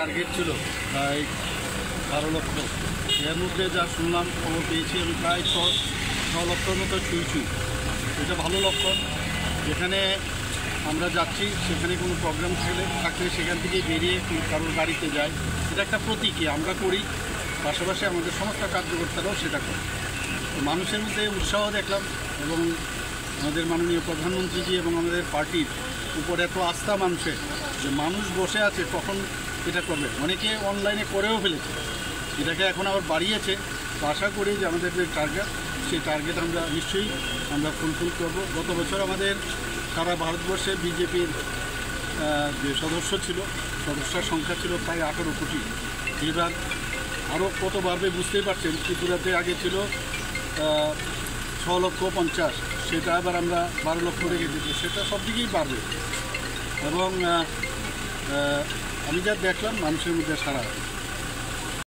Target ছিল প্রায় 12 লক্ষ। এর মধ্যে যা শুনলাম, খবর পেয়েছি আমি প্রায় 6 লক্ষর মতো ছুঁইছি। এটা ভালো লক্ষণ। যেখানে আমরা যাচ্ছি সেখানে কোনো প্রোগ্রাম থাকলে সেখান থেকে বেরিয়ে কারোর বাড়িতে যাই, এটা একটা প্রতীকী আমরা করি। পাশাপাশি আমাদের সমস্ত কার্যকর্তারাও সেটা করে। মানুষের মধ্যে উৎসাহ দেখলাম এবং আমাদের মাননীয় প্রধানমন্ত্রীজি এবং আমাদের পার্টির উপর এত আস্থা মানুষের, যে মানুষ বসে আছে কখন এটা করবে। অনেকে অনলাইনে করেও ফেলেছে, এটাকে এখন আবার বাড়িয়েছে। তো আশা করি যে আমাদের যে টার্গেট, সেই টার্গেট আমরা নিশ্চয়ই ফুলফিল করব। গত বছর আমাদের সারা ভারতবর্ষে বিজেপির যে সদস্যের সংখ্যা ছিল প্রায় 18 কোটি। এবার আরও কত বাড়বে বুঝতেই পারছেন। ত্রিপুরাতে আগে ছিল 6,50,000, সেটা আবার আমরা 12 লক্ষ রেখে দিচ্ছি। সেটা সব দিকেই বাড়বে। এবং আমি যা দেখলাম মানুষের মধ্যে সারা